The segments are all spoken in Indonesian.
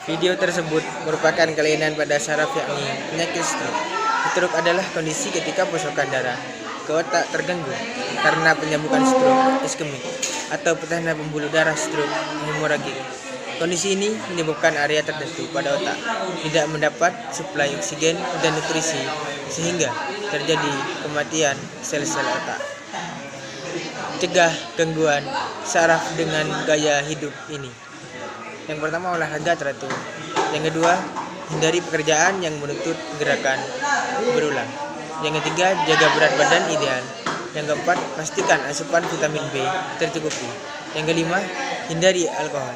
Video tersebut merupakan kelainan pada saraf yakni penyakit stroke. Stroke adalah kondisi ketika pasokan darah ke otak terganggu karena penyambukan stroke iskemik atau petahan pembuluh darah stroke hemoragik. Kondisi ini menyebabkan area tertentu pada otak tidak mendapat suplai oksigen dan nutrisi sehingga terjadi kematian sel-sel otak. Cegah gangguan saraf dengan gaya hidup ini. Yang pertama, olahraga teratur. Yang kedua, hindari pekerjaan yang menuntut gerakan berulang. Yang ketiga, jaga berat badan ideal. Yang keempat, pastikan asupan vitamin B tercukupi. Yang kelima, hindari alkohol.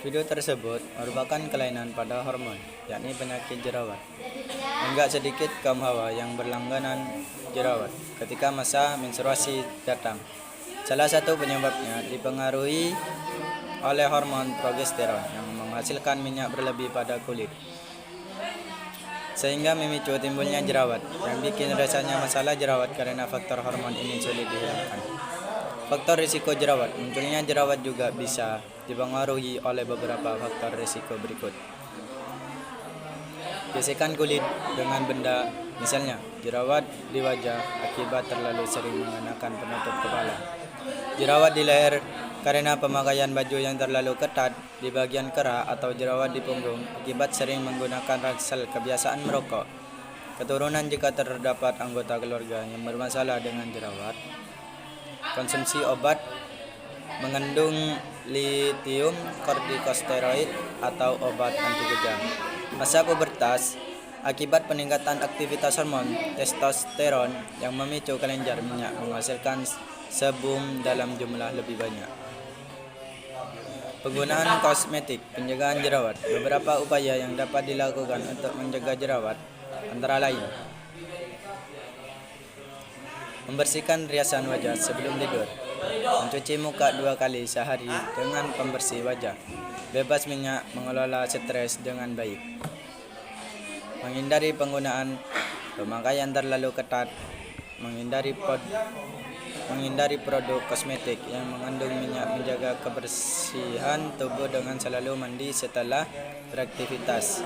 Video tersebut merupakan kelainan pada hormon, yakni penyakit jerawat. Enggak sedikit kaum hawa yang berlangganan jerawat ketika masa menstruasi datang. Salah satu penyebabnya dipengaruhi oleh hormon progesteron yang menghasilkan minyak berlebih pada kulit, sehingga memicu timbulnya jerawat. Yang bikin rasanya masalah jerawat karena faktor hormon ini sulit dihilangkan. Faktor risiko jerawat. Munculnya jerawat juga bisa dipengaruhi oleh beberapa faktor risiko berikut. Gesekan kulit dengan benda, misalnya jerawat di wajah akibat terlalu sering mengenakan penutup kepala. Jerawat di leher karena pemakaian baju yang terlalu ketat di bagian kera, atau jerawat di punggung akibat sering menggunakan ransel kebiasaan merokok. Keturunan jika terdapat anggota keluarga yang bermasalah dengan jerawat. Konsumsi obat mengandung lithium kortikosteroid atau obat anti kejang. Masa pubertas akibat peningkatan aktivitas hormon testosteron yang memicu kelenjar minyak menghasilkan sebum dalam jumlah lebih banyak. Penggunaan kosmetik pencegahan jerawat. Beberapa upaya yang dapat dilakukan untuk menjaga jerawat antara lain: membersihkan riasan wajah sebelum tidur, mencuci muka 2 kali sehari dengan pembersih wajah, bebas minyak, mengelola stres dengan baik, menghindari penggunaan pemakaian terlalu ketat, menghindari produk kosmetik yang mengandung minyak, menjaga kebersihan tubuh dengan selalu mandi setelah beraktivitas.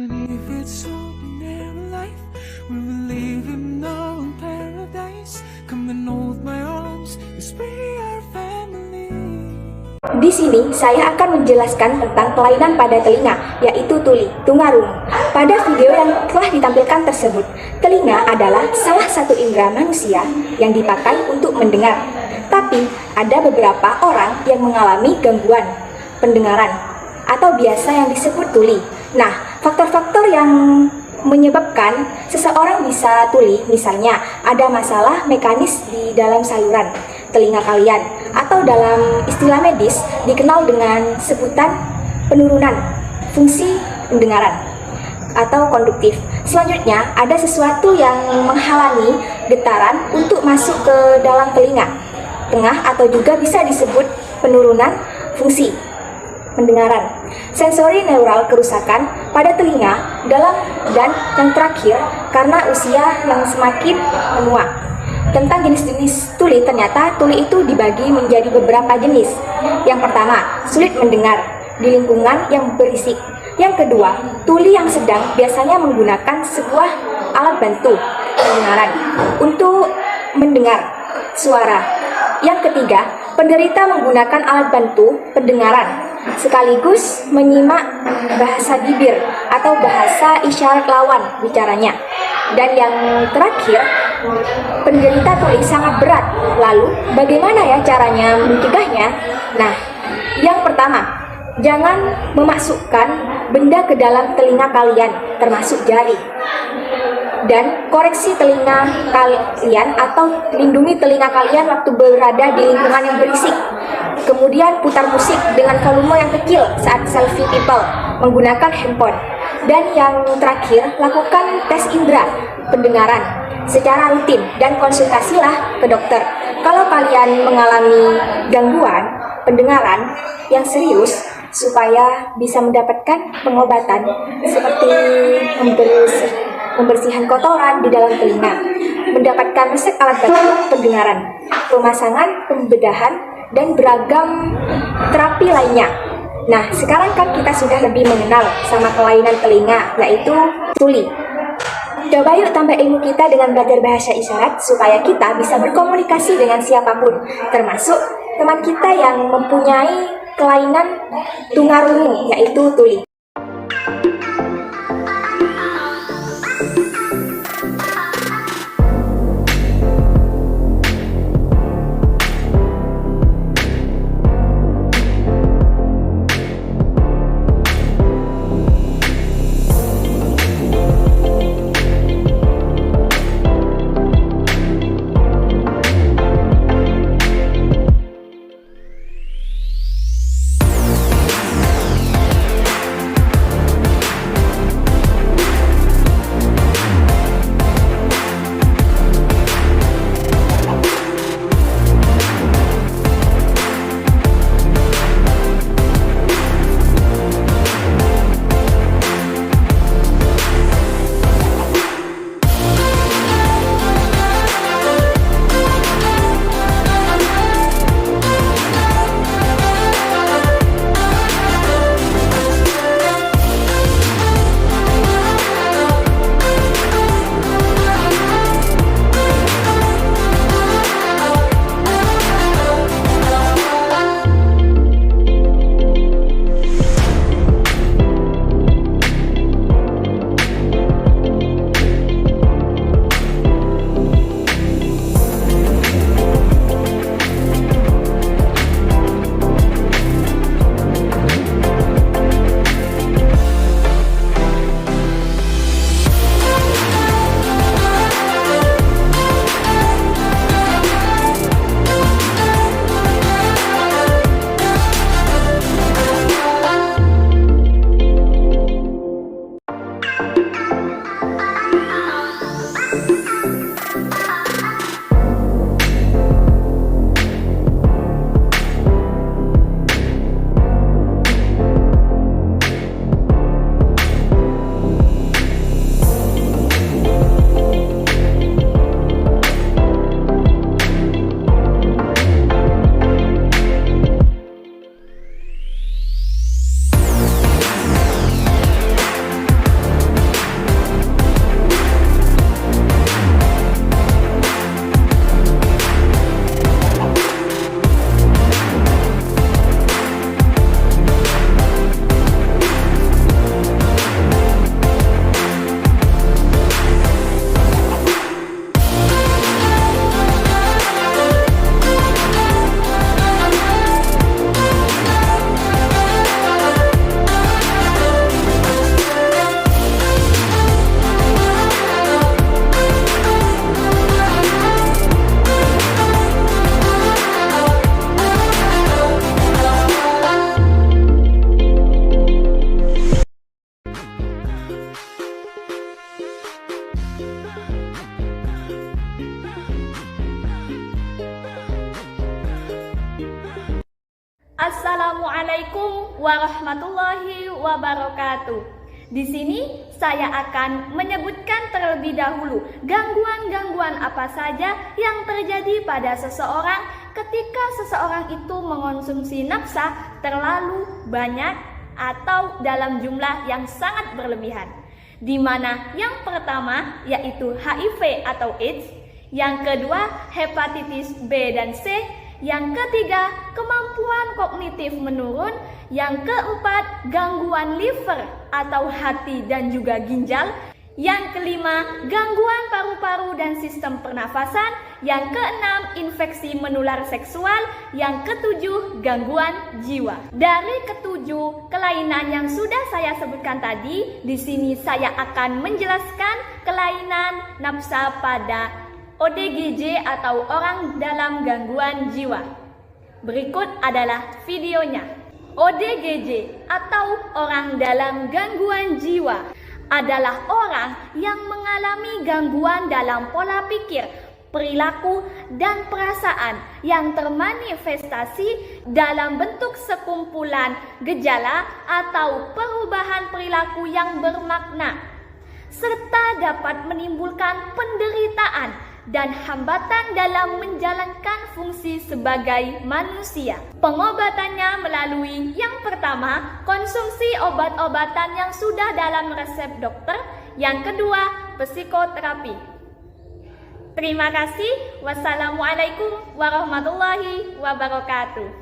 If it's ordinary life, we will live in our own paradise. Come and hold my arms, cause we are family. Di sini saya akan menjelaskan tentang kelainan pada telinga, yaitu tuli, tungarungu. Pada video yang telah ditampilkan tersebut, telinga adalah salah satu indera manusia yang dipakai untuk mendengar. Tapi ada beberapa orang yang mengalami gangguan pendengaran atau biasa yang disebut tuli. Nah, faktor-faktor yang menyebabkan seseorang bisa tuli, misalnya ada masalah mekanis di dalam saluran telinga kalian, atau dalam istilah medis dikenal dengan sebutan penurunan fungsi pendengaran atau konduktif. Selanjutnya, ada sesuatu yang menghalangi getaran untuk masuk ke dalam telinga tengah, atau juga bisa disebut penurunan fungsi pendengaran. Sensori neural kerusakan pada telinga dalam dan yang terakhir karena usia yang semakin menua. Tentang jenis-jenis tuli, ternyata tuli itu dibagi menjadi beberapa jenis. Yang pertama, sulit mendengar di lingkungan yang berisik. Yang kedua, tuli yang sedang biasanya menggunakan sebuah alat bantu pendengaran untuk mendengar suara. Yang ketiga, penderita menggunakan alat bantu pendengaran sekaligus menyimak bahasa bibir atau bahasa isyarat lawan bicaranya. Dan yang terakhir, penderita tuli sangat berat. Lalu, bagaimana ya caranya mencegahnya? Nah, yang pertama, jangan memasukkan benda ke dalam telinga kalian, termasuk jari. Dan koreksi telinga kalian atau lindungi telinga kalian waktu berada di lingkungan yang berisik. Kemudian putar musik dengan volume yang kecil saat selfie people menggunakan handphone. Dan yang terakhir, lakukan tes indera pendengaran secara rutin dan konsultasilah ke dokter. Kalau kalian mengalami gangguan pendengaran yang serius, supaya bisa mendapatkan pengobatan seperti pembersihan kotoran di dalam telinga, mendapatkan resep alat bantu pendengaran, pemasangan, pembedahan, dan beragam terapi lainnya. Nah, sekarang kan kita sudah lebih mengenal sama kelainan telinga, yaitu tuli. Coba yuk tambah ilmu kita dengan belajar bahasa isyarat supaya kita bisa berkomunikasi dengan siapapun, termasuk teman kita yang mempunyai kelainan tungarungu, yaitu tuli. Wassalamualaikum warahmatullahi wabarakatuh. Di sini saya akan menyebutkan terlebih dahulu gangguan-gangguan apa saja yang terjadi pada seseorang ketika seseorang itu mengonsumsi nafsa terlalu banyak atau dalam jumlah yang sangat berlebihan. Di mana yang pertama yaitu HIV atau AIDS, yang kedua hepatitis B dan C, yang ketiga kemampuan kognitif menurun, yang keempat gangguan liver atau hati dan juga ginjal, yang kelima gangguan paru-paru dan sistem pernafasan, yang keenam infeksi menular seksual, yang ketujuh gangguan jiwa. Dari ketujuh kelainan yang sudah saya sebutkan tadi, di sini saya akan menjelaskan kelainan nafsa pada ODGJ atau orang dalam gangguan jiwa. Berikut adalah videonya. ODGJ atau orang dalam gangguan jiwa adalah orang yang mengalami gangguan dalam pola pikir, perilaku, dan perasaan yang termanifestasi dalam bentuk sekumpulan gejala atau perubahan perilaku yang bermakna, serta dapat menimbulkan penderitaan dan hambatan dalam menjalankan fungsi sebagai manusia. Pengobatannya melalui yang pertama, konsumsi obat-obatan yang sudah dalam resep dokter, yang kedua, psikoterapi. Terima kasih. Wassalamualaikum warahmatullahi wabarakatuh.